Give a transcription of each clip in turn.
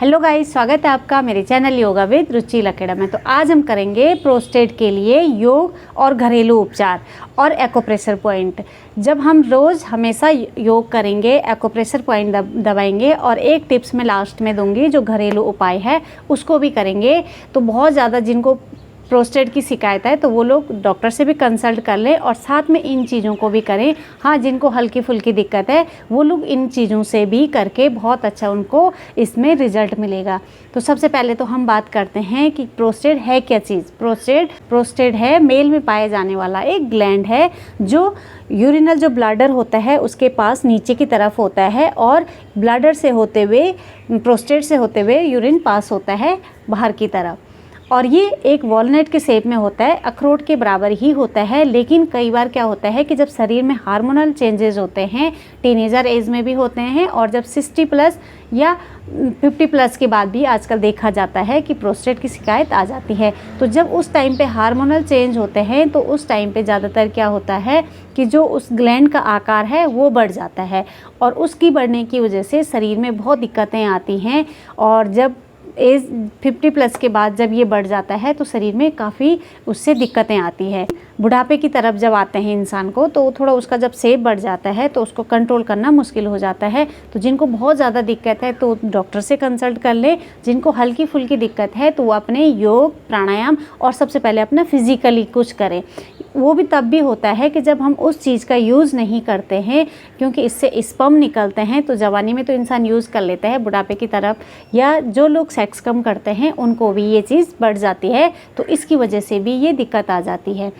Hello guys, स्वागत है आपका मेरे चैनल योगा विद रुचि लकेड़ा में। तो आज हम करेंगे प्रोस्टेट के लिए योग और घरेलू उपचार और एक्यूप्रेशर पॉइंट। जब हम रोज़ हमेशा योग करेंगे, एक्यूप्रेशर पॉइंट दबाएंगे और एक टिप्स मैं लास्ट में दूंगी जो घरेलू उपाय है उसको भी करेंगे, तो बहुत ज़्यादा जिनको प्रोस्टेट की शिकायत है तो वो लोग डॉक्टर से भी कंसल्ट कर लें और साथ में इन चीज़ों को भी करें। हाँ, जिनको हल्की फुल्की दिक्कत है वो लोग इन चीज़ों से भी करके बहुत अच्छा उनको इसमें रिजल्ट मिलेगा। तो सबसे पहले तो हम बात करते हैं कि प्रोस्टेट है क्या चीज़। प्रोस्टेट है मेल में पाए जाने वाला एक ग्लैंड है जो यूरिनल जो ब्लैडर होता है उसके पास नीचे की तरफ होता है और ब्लैडर से होते हुए प्रोस्टेट से होते हुए यूरिन पास होता है बाहर की तरफ। और ये एक वॉलनट के शेप में होता है, अखरोट के बराबर ही होता है। लेकिन कई बार क्या होता है कि जब शरीर में हार्मोनल चेंजेस होते हैं, टीनेजर एज में भी होते हैं और जब 60 प्लस या 50 प्लस के बाद भी आजकल देखा जाता है कि प्रोस्टेट की शिकायत आ जाती है। तो जब उस टाइम पे हार्मोनल चेंज होते हैं तो उस टाइम पे ज़्यादातर क्या होता है कि जो उस ग्लैंड का आकार है वो बढ़ जाता है और उसकी बढ़ने की वजह से शरीर में बहुत दिक्कतें आती हैं। और जब एज 50 प्लस के बाद जब ये बढ़ जाता है तो शरीर में काफ़ी उससे दिक्कतें आती है। बुढ़ापे की तरफ जब आते हैं इंसान को तो थोड़ा उसका जब शेप बढ़ जाता है तो उसको कंट्रोल करना मुश्किल हो जाता है। तो जिनको बहुत ज़्यादा दिक्कत है तो डॉक्टर से कंसल्ट कर ले। जिनको हल्की फुल्की दिक्कत है तो वो अपने योग प्राणायाम और सबसे पहले अपना फिजिकली कुछ करें। वो भी तब भी होता है कि जब हम उस चीज़ का यूज़ नहीं करते हैं, क्योंकि इससे स्पर्म निकलते हैं। तो जवानी में तो इंसान यूज़ कर लेता है, बुढ़ापे की तरफ या जो लोग सेक्स कम करते हैं उनको भी ये चीज़ बढ़ जाती है। तो इसकी वजह से भी ये दिक्कत आ जाती है।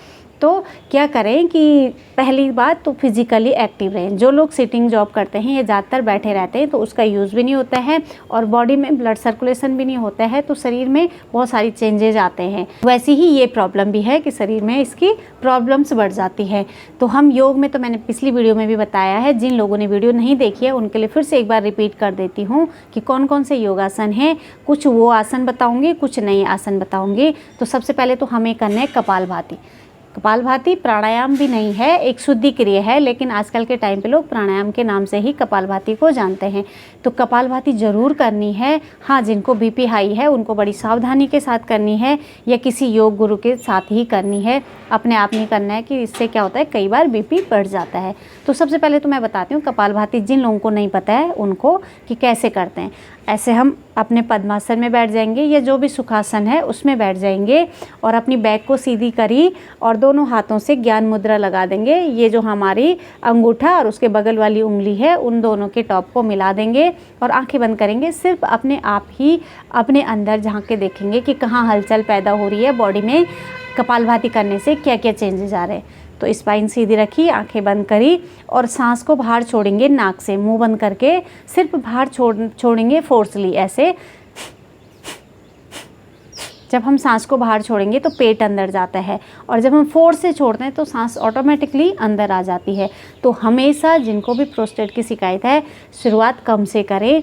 तो क्या करें कि पहली बात तो फिज़िकली एक्टिव रहें। जो लोग सिटिंग जॉब करते हैं या ज़्यादातर बैठे रहते हैं तो उसका यूज़ भी नहीं होता है और बॉडी में ब्लड सर्कुलेशन भी नहीं होता है, तो शरीर में बहुत सारी चेंजेज आते हैं। वैसे ही ये प्रॉब्लम भी है कि शरीर में इसकी प्रॉब्लम्स बढ़ जाती है। तो हम योग में तो मैंने पिछली वीडियो में भी बताया है, जिन लोगों ने वीडियो नहीं देखी है उनके लिए फिर से एक बार रिपीट कर देती हूँ कि कौन कौन से योगासन हैं। कुछ वो आसन बताऊँगी, कुछ नए आसन बताऊँगी। तो सबसे पहले तो हमें करना है कपालभाति। कपालभाति प्राणायाम भी नहीं है, एक शुद्धि क्रिया है, लेकिन आजकल के टाइम पे लोग प्राणायाम के नाम से ही कपालभाति को जानते हैं। तो कपालभाति ज़रूर करनी है। हाँ, जिनको बीपी हाई है उनको बड़ी सावधानी के साथ करनी है या किसी योग गुरु के साथ ही करनी है, अपने आप नहीं करना है कि इससे क्या होता है कई बार बीपी बढ़ जाता है। तो सबसे पहले तो मैं बताती हूँ कपालभाति जिन लोगों को नहीं पता है उनको कि कैसे करते हैं। ऐसे हम अपने पद्मासन में बैठ जाएंगे या जो भी सुखासन है उसमें बैठ जाएंगे और अपनी बैक को सीधी करी और दोनों हाथों से ज्ञान मुद्रा लगा देंगे। ये जो हमारी अंगूठा और उसके बगल वाली उंगली है उन दोनों के टॉप को मिला देंगे और आंखें बंद करेंगे। सिर्फ अपने आप ही अपने अंदर झांक के देखेंगे कि कहाँ हलचल पैदा हो रही है बॉडी में, कपालभाति करने से क्या क्या चेंजेस आ रहे हैं। तो स्पाइन सीधी रखी, आंखें बंद करी और सांस को बाहर छोड़ेंगे नाक से, मुंह बंद करके सिर्फ बाहर छोड़ेंगे फोर्सली ऐसे। जब हम सांस को बाहर छोड़ेंगे तो पेट अंदर जाता है और जब हम फोर्स से छोड़ते हैं तो सांस ऑटोमेटिकली अंदर आ जाती है। तो हमेशा जिनको भी प्रोस्टेट की शिकायत है शुरुआत कम से करें।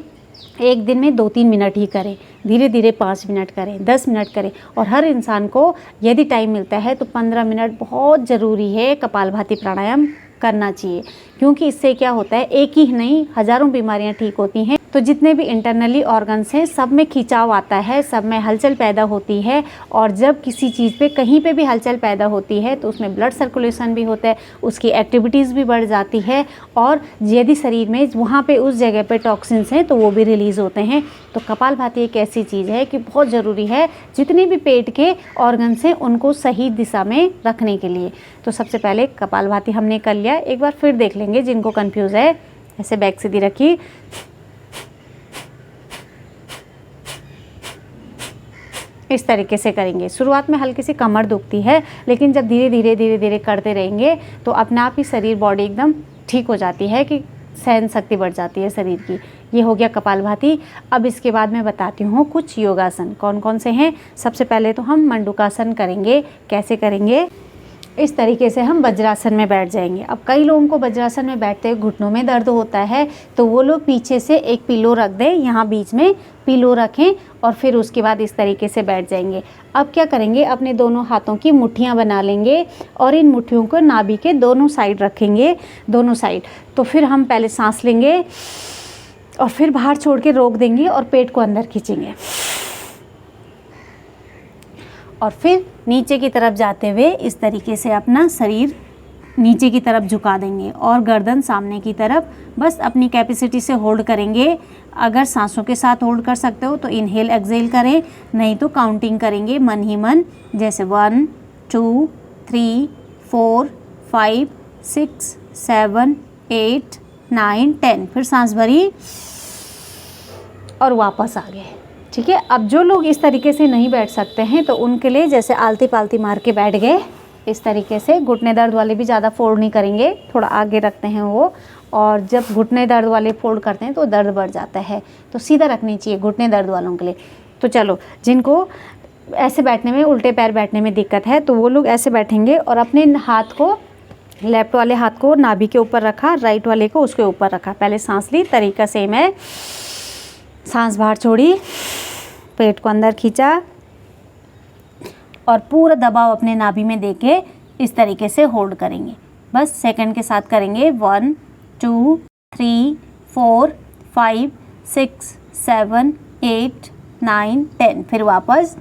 एक दिन में 2-3 मिनट ही करें, धीरे धीरे 5 मिनट करें, 10 मिनट करें। और हर इंसान को यदि टाइम मिलता है तो 15 मिनट बहुत ज़रूरी है कपालभाति प्राणायाम करना चाहिए, क्योंकि इससे क्या होता है एक ही नहीं हज़ारों बीमारियां ठीक होती हैं। तो जितने भी इंटरनली ऑर्गन्स हैं सब में खिंचाव आता है, सब में हलचल पैदा होती है और जब किसी चीज़ पे कहीं पे भी हलचल पैदा होती है तो उसमें ब्लड सर्कुलेशन भी होता है, उसकी एक्टिविटीज़ भी बढ़ जाती है और यदि शरीर में वहाँ पे उस जगह पे टॉक्सिन्स हैं तो वो भी रिलीज़ होते हैं। तो कपालभाति एक ऐसी चीज़ है कि बहुत ज़रूरी है जितने भी पेट के ऑर्गन्स हैं उनको सही दिशा में रखने के लिए। तो सबसे पहले कपालभाति हमने कर लिया, एक बार फिर देख लेंगे जिनको कंफ्यूज है। ऐसे बैक सीधी रखी, इस तरीके से करेंगे। शुरुआत में हल्की सी कमर दुखती है, लेकिन जब धीरे धीरे करते रहेंगे तो अपने आप ही शरीर बॉडी एकदम ठीक हो जाती है कि सहन शक्ति बढ़ जाती है शरीर की। ये हो गया कपालभाति। अब इसके बाद मैं बताती हूँ कुछ योगासन कौन कौन से हैं। सबसे पहले तो हम मंडूकासन करेंगे। कैसे करेंगे? इस तरीके से हम वज्रासन में बैठ जाएंगे। अब कई लोगों को वज्रासन में बैठते हुए घुटनों में दर्द होता है तो वो लोग पीछे से एक पिलो रख दें, यहाँ बीच में पिलो रखें और फिर उसके बाद इस तरीके से बैठ जाएंगे। अब क्या करेंगे, अपने दोनों हाथों की मुट्ठियाँ बना लेंगे और इन मुट्ठियों को नाभि के दोनों साइड रखेंगे, दोनों साइड। तो फिर हम पहले सांस लेंगे और फिर बाहर छोड़ के रोक देंगे और पेट को अंदर खींचेंगे और फिर नीचे की तरफ जाते हुए इस तरीके से अपना शरीर नीचे की तरफ झुका देंगे और गर्दन सामने की तरफ। बस अपनी कैपेसिटी से होल्ड करेंगे। अगर सांसों के साथ होल्ड कर सकते हो तो इनहेल एक्सहेल करें, नहीं तो काउंटिंग करेंगे मन ही मन, जैसे 1 2 3 4 5 6 7 8 9 10। फिर सांस भरी और वापस आ गए। ठीक है। अब जो लोग इस तरीके से नहीं बैठ सकते हैं तो उनके लिए जैसे आलती पालती मार के बैठ गए इस तरीके से। घुटने दर्द वाले भी ज़्यादा फोल्ड नहीं करेंगे, थोड़ा आगे रखते हैं वो। और जब घुटने दर्द वाले फोल्ड करते हैं तो दर्द बढ़ जाता है, तो सीधा रखनी चाहिए घुटने दर्द वालों के लिए। तो चलो, जिनको ऐसे बैठने में, उल्टे पैर बैठने में दिक्कत है तो वो लोग ऐसे बैठेंगे और अपने हाथ को, लेफ्ट वाले हाथ को नाभि के ऊपर रखा, राइट वाले को उसके ऊपर रखा। पहले सांस ली, तरीका सेम है। सांस बाहर छोड़ी, पेट को अंदर खींचा और पूरा दबाव अपने नाभि में देके इस तरीके से होल्ड करेंगे। बस सेकंड के साथ करेंगे। 1 2 3 4 5 6 7 8 9 10। फिर वापस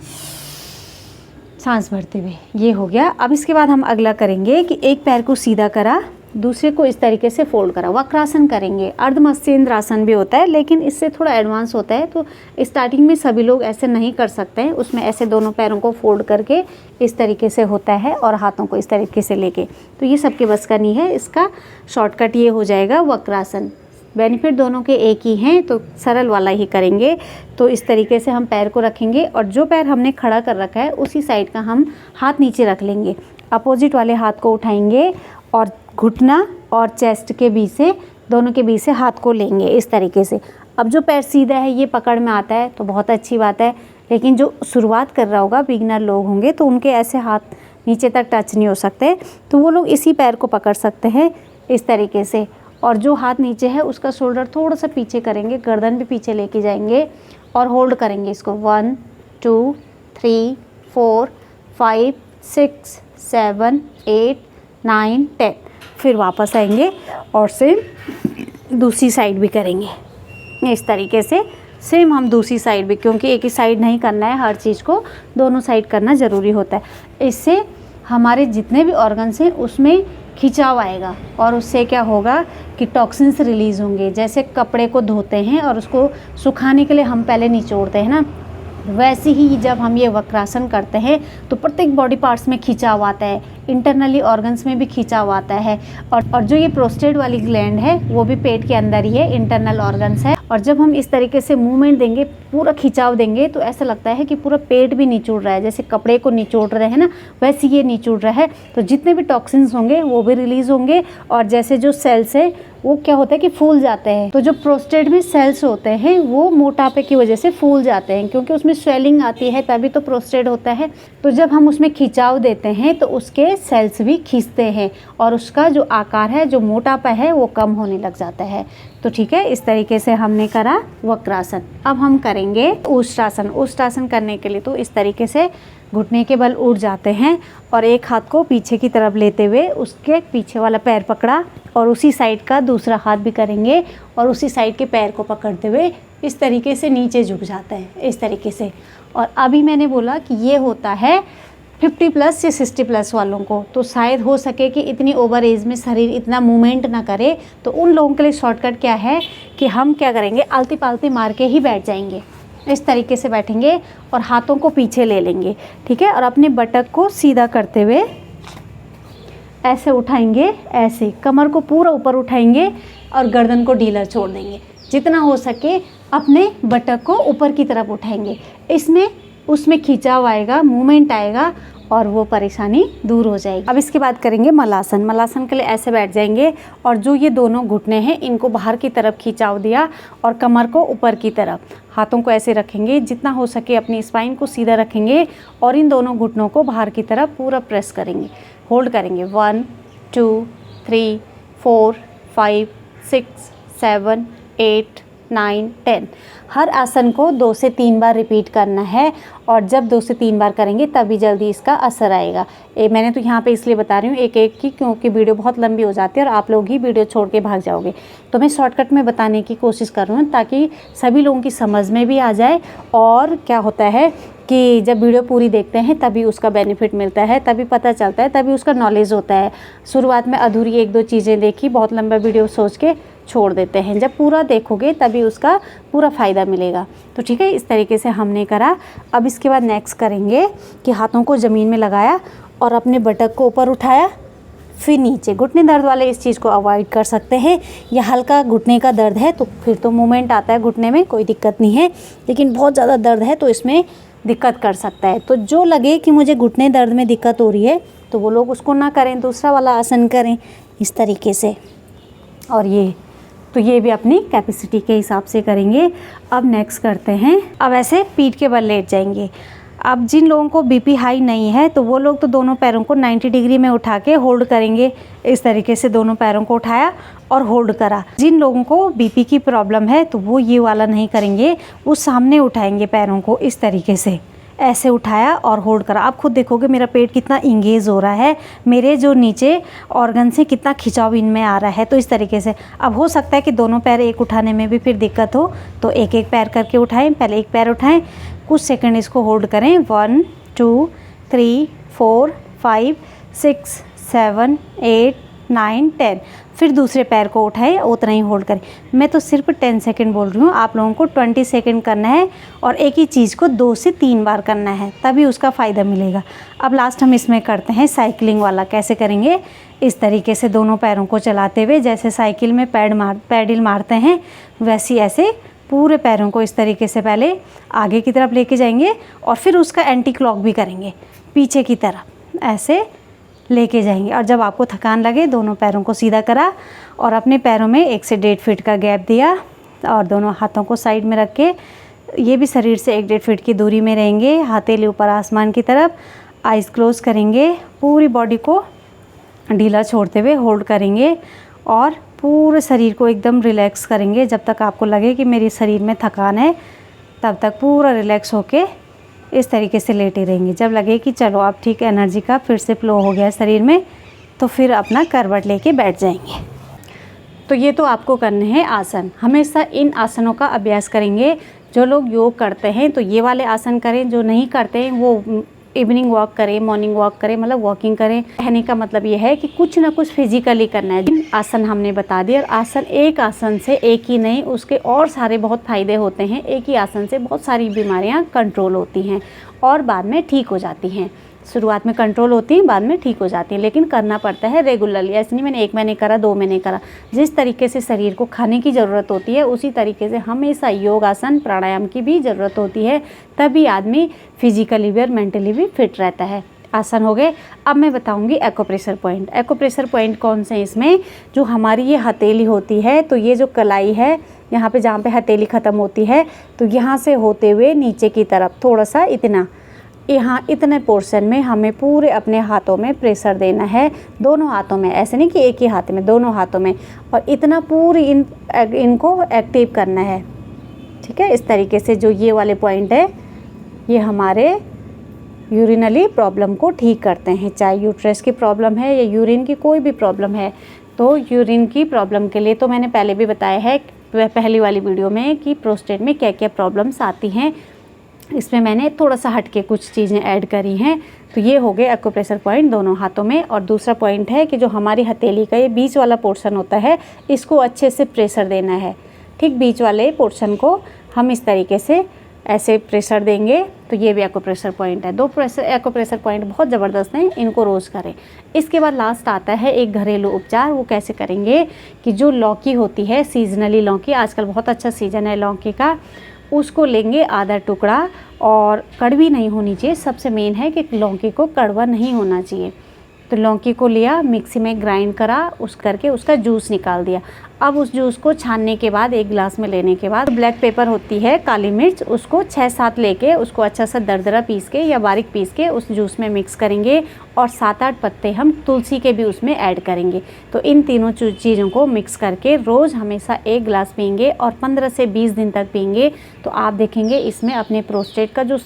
सांस भरते हुए। ये हो गया। अब इसके बाद हम अगला करेंगे कि एक पैर को सीधा करा, दूसरे को इस तरीके से फोल्ड करा, वक्रासन करेंगे। अर्धमत्स्येंद्र आसन भी होता है लेकिन इससे थोड़ा एडवांस होता है, तो स्टार्टिंग में सभी लोग ऐसे नहीं कर सकते हैं। उसमें ऐसे दोनों पैरों को फोल्ड करके इस तरीके से होता है और हाथों को इस तरीके से लेके, तो ये सबके बस का नहीं है। इसका शॉर्टकट ये हो जाएगा वक्रासन। बेनिफिट दोनों के एक ही हैं, तो सरल वाला ही करेंगे। तो इस तरीके से हम पैर को रखेंगे और जो पैर हमने खड़ा कर रखा है उसी साइड का हम हाथ नीचे रख लेंगे। अपोजिट वाले हाथ को उठाएंगे और घुटना और चेस्ट के बीच से, दोनों के बीच से हाथ को लेंगे इस तरीके से। अब जो पैर सीधा है ये पकड़ में आता है तो बहुत अच्छी बात है, लेकिन जो शुरुआत कर रहा होगा, बिगिनर लोग होंगे, तो उनके ऐसे हाथ नीचे तक टच नहीं हो सकते, तो वो लोग इसी पैर को पकड़ सकते हैं इस तरीके से। और जो हाथ नीचे है उसका शोल्डर थोड़ा सा पीछे करेंगे, गर्दन भी पीछे लेके जाएंगे और होल्ड करेंगे इसको। 1 2 3 4 5 6 7 8 9 10। फिर वापस आएंगे और सेम दूसरी साइड भी करेंगे इस तरीके से। सेम हम दूसरी साइड भी, क्योंकि एक ही साइड नहीं करना है, हर चीज़ को दोनों साइड करना ज़रूरी होता है। इससे हमारे जितने भी ऑर्गन्स हैं उसमें खिंचाव आएगा और उससे क्या होगा कि टॉक्सिन्स रिलीज़ होंगे। जैसे कपड़े को धोते हैं और उसको सुखाने के लिए हम पहले निचोड़ते हैं ना, वैसे ही जब हम ये वक्रासन करते हैं तो प्रत्येक बॉडी पार्ट्स में खिंचाव आता है, इंटरनली ऑर्गन्स में भी खिंचाव आता है। और जो ये प्रोस्टेट वाली ग्लैंड है वो भी पेट के अंदर ही है, इंटरनल ऑर्गन्स है। और जब हम इस तरीके से मूवमेंट देंगे, पूरा खिंचाव देंगे, तो ऐसा लगता है कि पूरा पेट भी निचोड़ रहा है, जैसे कपड़े को निचोड़ रहे हैं ना, वैसे ये निचोड़ रहा है। तो जितने भी टॉक्सिन्स होंगे वो भी रिलीज़ होंगे और जैसे जो सेल्स है वो क्या होता है कि फूल जाते हैं। तो जो प्रोस्टेट में सेल्स होते हैं वो मोटापे की वजह से फूल जाते हैं, क्योंकि उसमें स्वेलिंग आती है, तभी तो प्रोस्टेट होता है। तो जब हम उसमें खिंचाव देते हैं तो उसके सेल्स भी खींचते हैं और उसका जो आकार है, जो मोटापा है, वो कम होने लग जाता है। तो ठीक है, इस तरीके से हमने करा वक्रासन। अब हम करेंगे उष्ट्रासन। उष्ट्रासन करने के लिए तो इस तरीके से घुटने के बल उठ जाते हैं और एक हाथ को पीछे की तरफ लेते हुए उसके पीछे वाला पैर पकड़ा और उसी साइड का दूसरा हाथ भी करेंगे और उसी साइड के पैर को पकड़ते हुए इस तरीके से नीचे झुक जाता है, इस तरीके से। और अभी मैंने बोला कि ये होता है 50+ या 60+ वालों को, तो शायद हो सके कि इतनी ओवर एज में शरीर इतना मूवमेंट ना करे, तो उन लोगों के लिए शॉर्टकट क्या है कि हम क्या करेंगे, आलती पालती मार के ही बैठ जाएंगे। इस तरीके से बैठेंगे और हाथों को पीछे ले लेंगे, ठीक है। और अपने बटक को सीधा करते हुए ऐसे उठाएंगे, ऐसे कमर को पूरा ऊपर उठाएंगे और गर्दन को ढीला छोड़ देंगे। जितना हो सके अपने बटक को ऊपर की तरफ उठाएंगे। इसमें उसमें खिंचाव आएगा, मूवमेंट आएगा और वो परेशानी दूर हो जाएगी। अब इसके बाद करेंगे मलासन। मलासन के लिए ऐसे बैठ जाएंगे और जो ये दोनों घुटने हैं इनको बाहर की तरफ खिंचाव दिया और कमर को ऊपर की तरफ, हाथों को ऐसे रखेंगे, जितना हो सके अपनी स्पाइन को सीधा रखेंगे और इन दोनों घुटनों को बाहर की तरफ पूरा प्रेस करेंगे, होल्ड करेंगे। 1 2 3 4 5 6 7 8 9, 10। हर आसन को 2 से 3 बार रिपीट करना है और जब 2 से 3 बार करेंगे तभी जल्दी इसका असर आएगा। मैंने तो यहाँ पे इसलिए बता रही हूँ एक एक की, क्योंकि वीडियो बहुत लंबी हो जाती है और आप लोग ही वीडियो छोड़ के भाग जाओगे। तो मैं शॉर्टकट में बताने की कोशिश कर रही हूँ ताकि सभी लोगों की समझ में भी आ जाए। और क्या होता है कि जब वीडियो पूरी देखते हैं तभी उसका बेनिफिट मिलता है, तभी पता चलता है, तभी उसका नॉलेज होता है। शुरुआत में अधूरी 1-2 चीज़ें देखी, बहुत लंबा वीडियो सोच के छोड़ देते हैं। जब पूरा देखोगे तभी उसका पूरा फ़ायदा मिलेगा। तो ठीक है, इस तरीके से हमने करा। अब इसके बाद नेक्स्ट करेंगे कि हाथों को ज़मीन में लगाया और अपने बटक को ऊपर उठाया, फिर नीचे। घुटने दर्द वाले इस चीज़ को अवॉइड कर सकते हैं, या हल्का घुटने का दर्द है तो फिर तो मूवमेंट आता है घुटने में, कोई दिक्कत नहीं है। लेकिन बहुत ज़्यादा दर्द है तो इसमें दिक्कत कर सकता है। तो जो लगे कि मुझे घुटने दर्द में दिक्कत हो रही है तो वो लोग उसको ना करें, दूसरा वाला आसन करें इस तरीके से। और ये भी अपनी कैपेसिटी के हिसाब से करेंगे। अब नेक्स्ट करते हैं, अब ऐसे पीठ के बल लेट जाएंगे। अब जिन लोगों को बीपी हाई नहीं है तो वो लोग तो दोनों पैरों को 90 डिग्री में उठा के होल्ड करेंगे। इस तरीके से दोनों पैरों को उठाया और होल्ड करा। जिन लोगों को बीपी की प्रॉब्लम है तो वो ये वाला नहीं करेंगे, वो सामने उठाएंगे पैरों को इस तरीके से, ऐसे उठाया और होल्ड करा। आप खुद देखोगे मेरा पेट कितना इंगेज हो रहा है, मेरे जो नीचे ऑर्गन से कितना खिंचाव इनमें आ रहा है। तो इस तरीके से अब हो सकता है कि दोनों पैर एक उठाने में भी फिर दिक्कत हो, तो एक एक पैर करके उठाएं। पहले एक पैर उठाएं, कुछ सेकंड इसको होल्ड करें। 1 2 3 4 5 6 7 8 9 10। फिर दूसरे पैर को उठाएं, उतना ही होल्ड करें। मैं तो सिर्फ 10 सेकंड बोल रही हूँ, आप लोगों को 20 सेकंड करना है और एक ही चीज़ को 2 से 3 बार करना है, तभी उसका फ़ायदा मिलेगा। अब लास्ट हम इसमें करते हैं साइकिलिंग वाला। कैसे करेंगे? इस तरीके से दोनों पैरों को चलाते हुए, जैसे साइकिल में पैडल मारते हैं वैसे ऐसे पूरे पैरों को इस तरीके से पहले आगे की तरफ लेके जाएंगे और फिर उसका एंटी क्लॉक भी करेंगे, पीछे की तरफ ऐसे लेके जाएंगे। और जब आपको थकान लगे दोनों पैरों को सीधा करा और अपने पैरों में 1 से 1.5 फीट का गैप दिया और दोनों हाथों को साइड में रख के, ये भी शरीर से 1-1.5 फीट की दूरी में रहेंगे। हथेली ऊपर आसमान की तरफ, आइज़ क्लोज करेंगे, पूरी बॉडी को ढीला छोड़ते हुए होल्ड करेंगे और पूरे शरीर को एकदम रिलैक्स करेंगे। जब तक आपको लगे कि मेरे शरीर में थकान है तब तक पूरा रिलैक्स होके इस तरीके से लेटे रहेंगे। जब लगे कि चलो अब ठीक एनर्जी का फिर से फ्लो हो गया शरीर में, तो फिर अपना करवट लेके बैठ जाएंगे। तो ये तो आपको करने हैं आसन। हमेशा इन आसनों का अभ्यास करेंगे। जो लोग योग करते हैं तो ये वाले आसन करें, जो नहीं करते हैं वो इवनिंग वॉक करें, मॉर्निंग वॉक करें, मतलब वॉकिंग करें। कहने का मतलब ये है कि कुछ ना कुछ फिजिकली करना है। आसन हमने बता दिया। और आसन, एक आसन से एक ही नहीं, उसके और सारे बहुत फ़ायदे होते हैं। एक ही आसन से बहुत सारी बीमारियां कंट्रोल होती हैं और बाद में ठीक हो जाती हैं। शुरुआत में कंट्रोल होती हैं, बाद में ठीक हो जाती हैं, लेकिन करना पड़ता है रेगुलरली। ऐसे नहीं मैंने 1 महीने करा, 2 महीने करा। जिस तरीके से शरीर को खाने की ज़रूरत होती है उसी तरीके से हमेशा योग, आसन, प्राणायाम की भी ज़रूरत होती है, तभी आदमी फिजिकली भी और मेंटली भी फिट रहता है। आसन हो गए। अब मैं बताऊंगी एक्यूप्रेशर पॉइंट। एक्यूप्रेशर पॉइंट कौन से हैं इसमें? जो हमारी ये हथेली होती है, तो ये जो कलाई है यहाँ पे, जहाँ पे हथेली ख़त्म होती है, तो यहाँ से होते हुए नीचे की तरफ थोड़ा सा इतना, यहाँ इतने पोर्शन में हमें पूरे अपने हाथों में प्रेशर देना है, दोनों हाथों में। ऐसे नहीं कि एक ही हाथ में, दोनों हाथों में। और इतना पूरी इनको एक्टिव करना है, ठीक है। इस तरीके से जो ये वाले पॉइंट है ये हमारे यूरिनली प्रॉब्लम को ठीक करते हैं। चाहे यूट्रस की प्रॉब्लम है या यूरिन की कोई भी प्रॉब्लम है, तो यूरिन की प्रॉब्लम के लिए तो मैंने पहले भी बताया है पहली वाली वीडियो में कि प्रोस्टेट में क्या क्या प्रॉब्लम्स आती हैं। इसमें मैंने थोड़ा सा हट के कुछ चीज़ें ऐड करी हैं। तो ये हो गए एक्यूप्रेशर पॉइंट दोनों हाथों में। और दूसरा पॉइंट है कि जो हमारी हथेली का ये बीच वाला पोर्शन होता है, इसको अच्छे से प्रेशर देना है। ठीक बीच वाले पोर्शन को हम इस तरीके से ऐसे प्रेशर देंगे, तो ये भी एक्यूप्रेशर पॉइंट है। 2 एक्यूप्रेशर पॉइंट बहुत ज़बरदस्त हैं, इनको रोज़ करें। इसके बाद लास्ट आता है एक घरेलू उपचार। वो कैसे करेंगे कि जो लौकी होती है, सीजनली लौकी, आजकल बहुत अच्छा सीजन है लौकी का, उसको लेंगे आधा टुकड़ा, और कड़वी नहीं होनी चाहिए। सबसे मेन है कि लौकी को कड़वा नहीं होना चाहिए। तो लौकी को लिया, मिक्सी में ग्राइंड करा, उस करके उसका जूस निकाल दिया। अब उस जूस को छानने के बाद एक गिलास में लेने के बाद ब्लैक पेपर होती है, काली मिर्च, उसको 6-7 लेके उसको अच्छा सा दरदरा पीस के या बारीक पीस के उस जूस में मिक्स करेंगे और 7-8 पत्ते हम तुलसी के भी उसमें ऐड करेंगे। तो इन तीनों चीज़ों को मिक्स करके रोज़ हमेशा 1 गिलास पिएंगे और 15 से 20 दिन तक पिएंगे तो आप देखेंगे इसमें अपने प्रोस्टेट का जो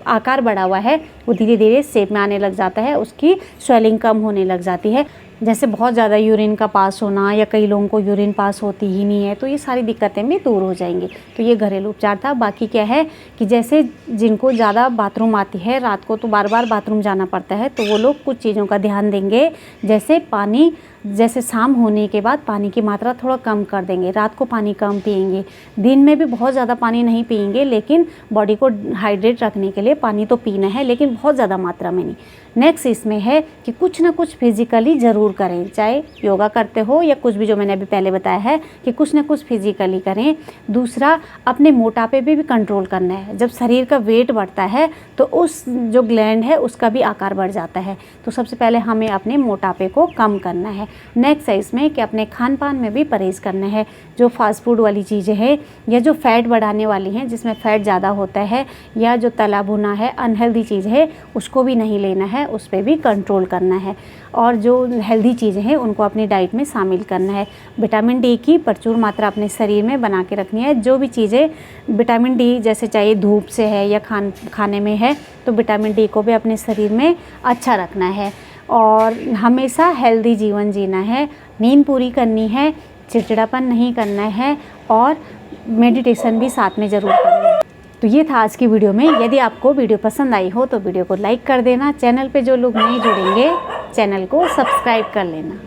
आकार बढ़ा हुआ है वो धीरे धीरे शेप में आने लग जाता है, उसकी स्वेलिंग कम होने लग जाती है। जैसे बहुत ज़्यादा यूरिन का पास होना या कई लोगों को यूरिन पास होती ही नहीं है, तो ये सारी दिक्कतें भी दूर हो जाएंगी। तो ये घरेलू उपचार था। बाकी क्या है कि जैसे जिनको ज़्यादा बाथरूम आती है, रात को तो बार बार बाथरूम जाना पड़ता है, तो वो लोग कुछ चीज़ों का ध्यान देंगे। जैसे पानी, जैसे शाम होने के बाद पानी की मात्रा थोड़ा कम कर देंगे, रात को पानी कम पिएंगे, दिन में भी बहुत ज़्यादा पानी नहीं पिएंगे, लेकिन बॉडी को हाइड्रेट रखने के लिए पानी तो पीना है, लेकिन बहुत ज़्यादा मात्रा में नहीं। नेक्स्ट इसमें है कि कुछ ना कुछ फिजिकली ज़रूर करें, चाहे योगा करते हो या कुछ भी, जो मैंने अभी पहले बताया है कि कुछ ना कुछ फिजिकली करें। दूसरा, अपने मोटापे पे भी कंट्रोल करना है। जब शरीर का वेट बढ़ता है तो उस जो ग्लैंड है उसका भी आकार बढ़ जाता है, तो सबसे पहले हमें अपने मोटापे को कम करना है। नेक्स्ट है इसमें कि अपने खान पान में भी परहेज़ करना है। जो फास्ट फूड वाली चीज़ें हैं या जो फैट बढ़ाने वाली हैं, जिसमें फ़ैट ज़्यादा होता है, या जो तला भुना है, अनहेल्दी चीज़ है, उसको भी नहीं लेना है, उस पर भी कंट्रोल करना है। और जो हेल्दी चीज़ें हैं उनको अपनी डाइट में शामिल करना है। विटामिन डी की प्रचुर मात्रा अपने शरीर में बना के रखनी है। जो भी चीज़ें विटामिन डी जैसे चाहिए धूप से है या खाने में है, तो विटामिन डी को भी अपने शरीर में अच्छा रखना है। और हमेशा हेल्दी जीवन जीना है, नींद पूरी करनी है, चिड़चिड़ापन नहीं करना है और मेडिटेशन भी साथ में ज़रूर करना है। तो ये था आज की वीडियो में। यदि आपको वीडियो पसंद आई हो तो वीडियो को लाइक कर देना। चैनल पे जो लोग नहीं जुड़ेंगे, चैनल को सब्सक्राइब कर लेना।